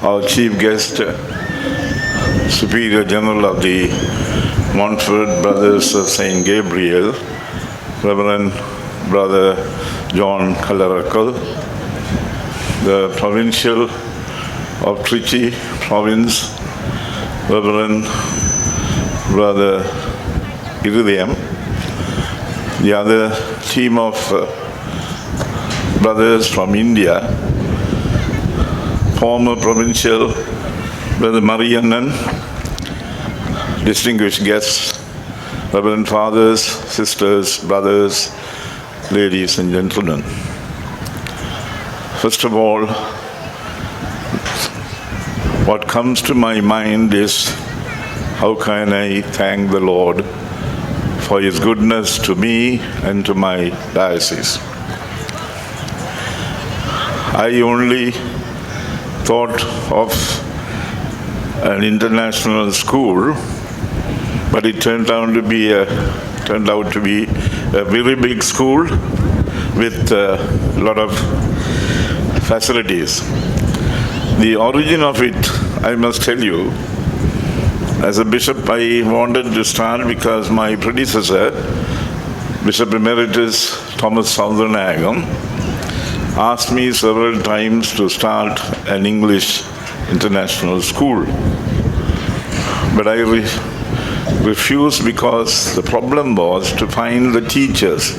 our chief guest, Superior General of the Montfort Brothers of St. Gabriel, Reverend Brother John Kalarakal, the Provincial of Trichy Province, Reverend Brother Irudayam, the other team of brothers from India, former Provincial Brother Mariannan, distinguished guests, Reverend Fathers, Sisters, Brothers, ladies and gentlemen. First of all, what comes to my mind is, how can I thank the Lord for His goodness to me and to my diocese? I only thought of an international school, but it turned out to be a very big school with a lot of facilities. The origin of it, I must tell you, as a bishop, I wanted to start because my predecessor, Bishop Emeritus Thomas Southernagon, asked me several times to start an English international school. But I refused because the problem was to find the teachers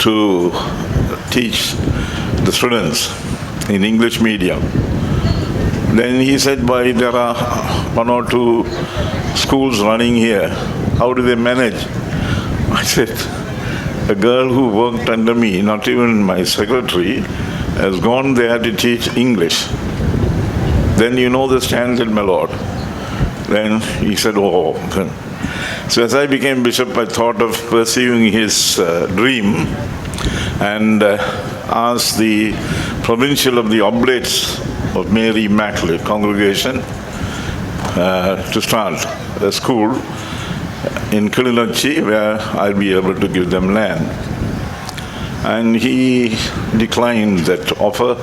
to teach the students in English medium. Then he said, why there are one or two schools running here, how do they manage? I said, a girl who worked under me, not even my secretary, has gone there to teach English. Then you know the standard, my lord. Then he said, oh. So as I became bishop, I thought of pursuing his dream and asked the provincial of the Oblates of Mary Immaculate Congregation to start a school in Kilinochchi where I'll be able to give them land. And he declined that offer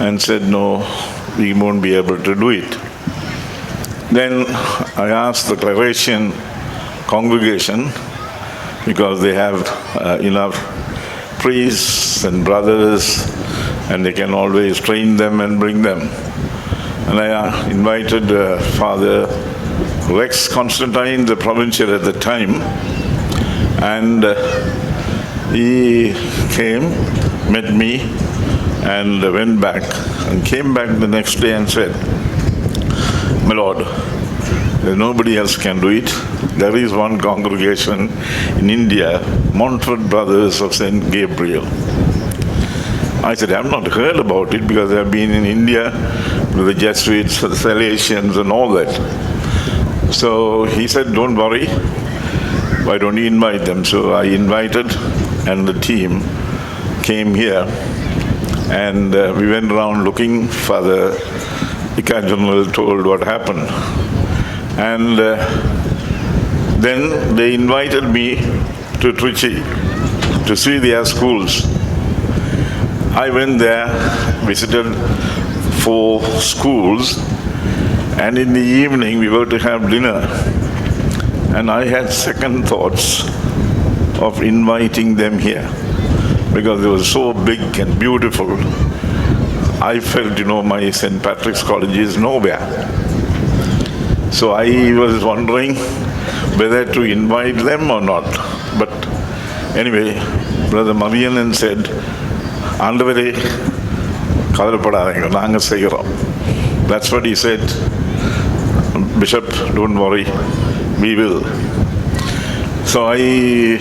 and said, no, we won't be able to do it. Then I asked the Claretian congregation, because they have enough priests and brothers, and they can always train them and bring them. And I invited Father Rex Constantine, the provincial at the time, and he came, met me, and went back, and came back the next day and said, my lord, nobody else can do it. There is one congregation in India, Montfort Brothers of St. Gabriel. I said, I have not heard about it because I have been in India with the Jesuits, the Salesians and all that. So he said, don't worry, why don't you invite them? So I invited, and the team came here, and we went around looking. Father Vicar General told what happened. And then they invited me to Trichy to see their schools. I went there, visited 4 schools, and in the evening we were to have dinner. And I had second thoughts of inviting them here because they were so big and beautiful. I felt, my St. Patrick's College is nowhere. So I was wondering whether to invite them or not. But anyway, Brother Marianan said, Andavare, kavalapadaadinga, naanga seirom. That's what he said. Bishop, don't worry, we will. So I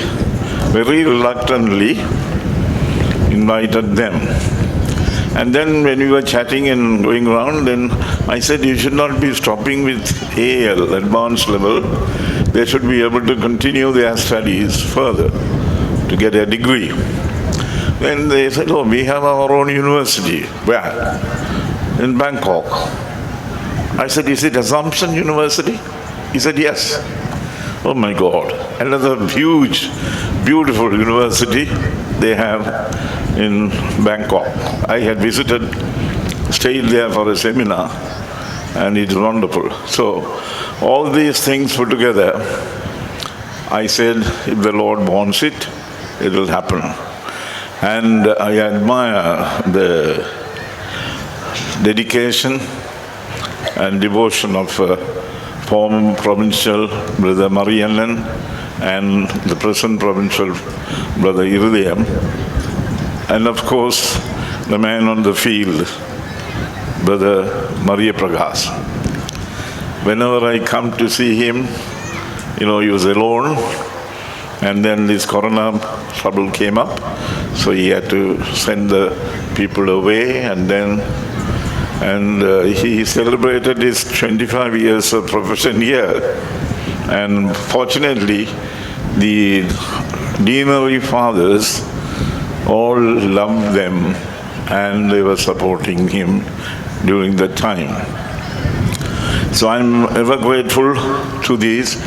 very reluctantly invited them. And then when we were chatting and going around, then I said, you should not be stopping with AL, advanced level. They should be able to continue their studies further to get a degree. Then they said, oh, we have our own university. Where? In Bangkok. I said, is it Assumption University? He said, yes. Oh my God, another huge, beautiful university they have in Bangkok. I had visited stayed there for a seminar, and it's wonderful. So all these things put together, I said, if the Lord wants it, it will happen. And I admire the dedication and devotion of former provincial Brother Mariannan and the present provincial Brother Irudayam, and of course the man on the field, Brother NANAPRAGASAM. Whenever I come to see him, he was alone, and then this corona trouble came up, so he had to send the people away, and he celebrated his 25 years of profession here. And fortunately, the deanery fathers all loved them, and they were supporting him during that time. So I'm ever grateful to these,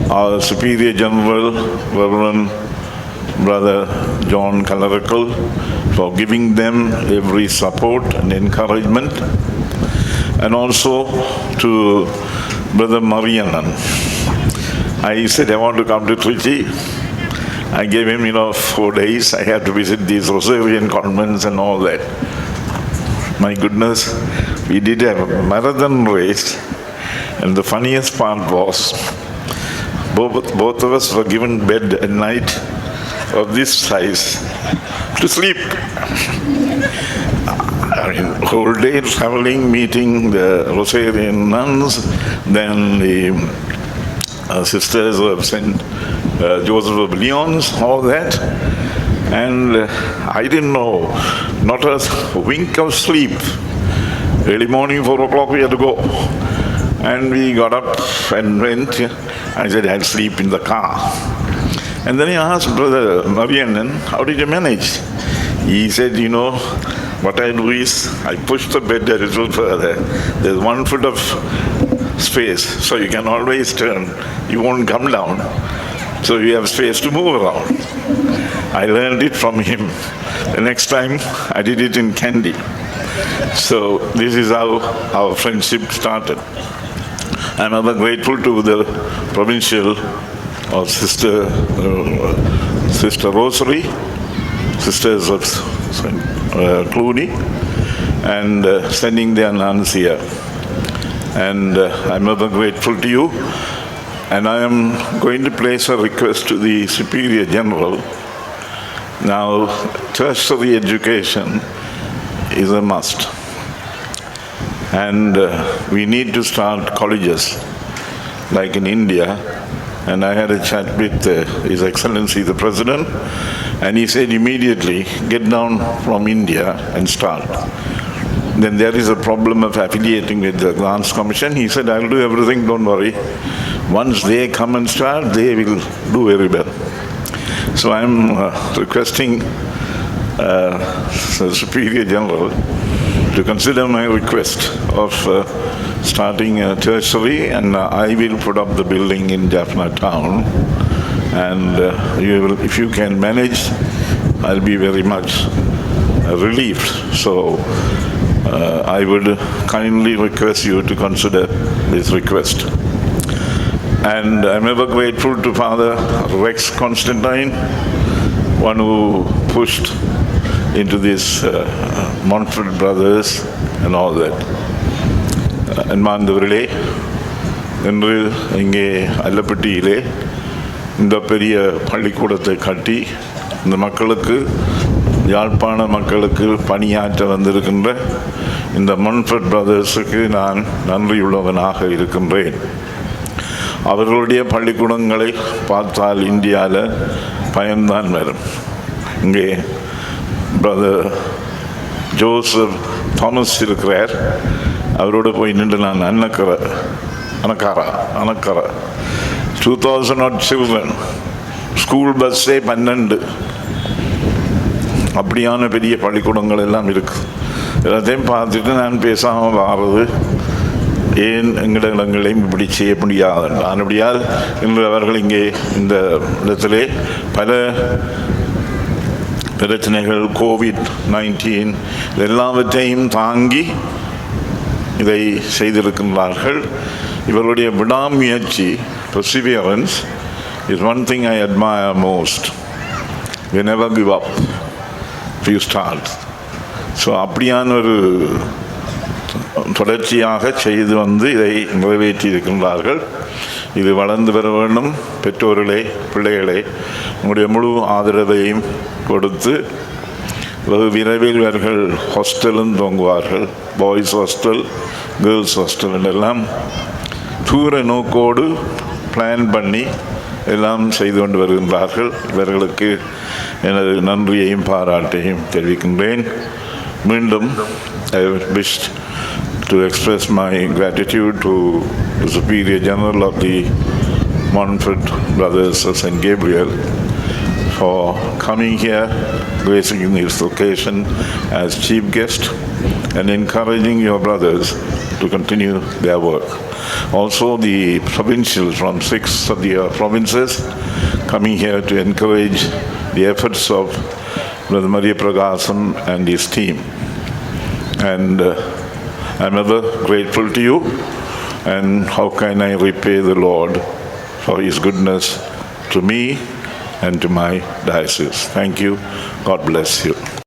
our Superior General, Reverend Brother John Kalarakkal, for giving them every support and encouragement, and also to Brother Mariannan. I said I want to come to Trichy. I gave him 4 days. I had to visit these Rosarian convents and all that. My goodness, we did a marathon race, and the funniest part was both of us were given bed at night of this size to sleep. Whole day traveling, meeting the Rosarian nuns, then the sisters of St. Joseph of Lyons, all that. And I didn't know, not a wink of sleep. Early morning, 4 o'clock, we had to go. And we got up and went. I said, I'll sleep in the car. And then he asked Brother Mariannan, how did you manage? He said, what I do is, I push the bed a little further. There's 1 foot of space, so you can always turn. You won't come down. So you have space to move around. I learned it from him. The next time, I did it in Kandy. So this is how our friendship started. I'm ever grateful to the provincial of Sister Rosary, Sisters of Clooney, and sending their nuns here. And I'm ever grateful to you. And I am going to place a request to the Superior General. Now, tertiary education is a must. And we need to start colleges, like in India. And I had a chat with His Excellency the President, and he said immediately, get down from India and start. Then there is a problem of affiliating with the Grants Commission. He said, I'll do everything, don't worry. Once they come and start, they will do very well. So I'm requesting the Superior General to consider my request of starting a tertiary, and I will put up the building in Jaffna town. And if you can manage, I'll be very much relieved. So I would kindly request you to consider this request. And I'm ever grateful to Father Rex Constantine, one who pushed into this Montfort brothers and all that. அன்பார்ந்தவர்களே, இன்று இங்கே அல்லப்பட்டியிலே இந்த பெரிய பள்ளிக்கூடத்தை கட்டி இந்த மக்களுக்கு, யாழ்ப்பாண மக்களுக்கு பணியாற்ற வந்திருக்கின்ற இந்த மன்ஃபர்ட் பிரதர்ஸுக்கு நான் நன்றியுள்ளவனாக இருக்கின்றேன். அவர்களுடைய பள்ளிக்கூடங்களை பார்த்தால் இந்தியாவில் பயன்தான் வரும். இங்கே பிரதர் ஜோசப் தாமஸ் இருக்கிறார். அவரோடு போய் நின்று நான் அனக்காரா 2000 children, ஸ்கூல் பஸ்ஸே 12, அப்படியான பெரிய பள்ளிக்கூடங்கள் எல்லாம் இருக்குது. எல்லாத்தையும் பார்த்துட்டு நான் பேசாமல் வாரது, ஏன் எங்கள் இடங்களையும் இப்படி செய்ய முடியாது. ஆனபடியால் இன்று அவர்கள் இங்கே இந்த இடத்திலே பல பிரச்சனைகள், கோவிட்-19 எல்லாவற்றையும் தாங்கி இதை செய்திருக்கின்றார்கள். இவருடைய விடாமுயற்சி, perseverance, is one thing I admire most. They never give up if you start. So அப்படியான ஒரு தொடர்ச்சியாக செய்து வந்து இதை நிறைவேற்றி இருக்கின்றார்கள். இது வளர்ந்து வர வேண்டும். பெற்றோர்களே, பிள்ளைகளே, உங்களுடைய முழு ஆதரவையும் கொடுத்து வெகு விரைவில் இவர்கள் ஹாஸ்டலும் துவங்குவார்கள். பாய்ஸ் ஹாஸ்டல், கேர்ள்ஸ் ஹாஸ்டல் எல்லாம் தூர நோக்கோடு பிளான் பண்ணி எல்லாம் செய்து கொண்டு வருகின்றார்கள். இவர்களுக்கு எனது நன்றியையும் பாராட்டையும் தெரிவிக்கின்றேன். மீண்டும் I wish to express my gratitude to the Superior General of the Montfort Brothers of St. Gabriel for coming here, gracing this occasion as chief guest and encouraging your brothers to continue their work. Also the provincials from 6 of the provinces coming here to encourage the efforts of Brother GNANAPRAGASAM and his team. And I'm ever grateful to you, and how can I repay the Lord for his goodness to me and to my diocese. Thank you. God bless you.